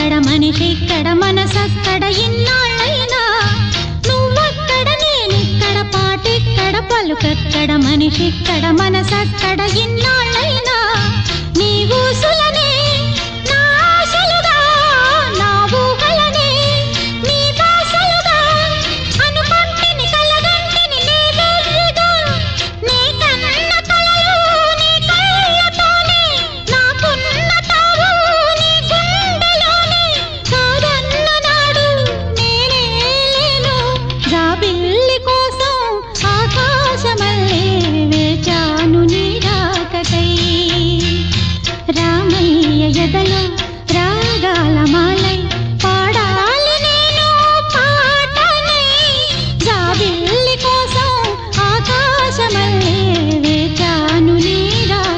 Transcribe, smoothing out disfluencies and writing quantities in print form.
ఊసలెక్కడ మనిషిక్కడ మనసక్కడ ఇన్నాళ్ళైనా నువ్వక్కడ నేనిక్కడ పాటిక్కడ పలుకక్కడ మనిషిక్కడ మనసక్కడ ఇన్నాళ్ళైనా నీ ఊసులనే నా ఆశలుగా నా ఊహలనే నీ బాసలుగా అనుకుంటిని కలగంటిని నీ వెర్రిగా నీ కన్న కలలు నీ కళ్ళతోనే నాకున్న తావు నీ గుండెలోనే కాదన్న నాడు నేనే లేను జాబిల్లి కోసం ఆకాశమల్లే వేచాను నీ రాకకై రామయ్య ఎదలో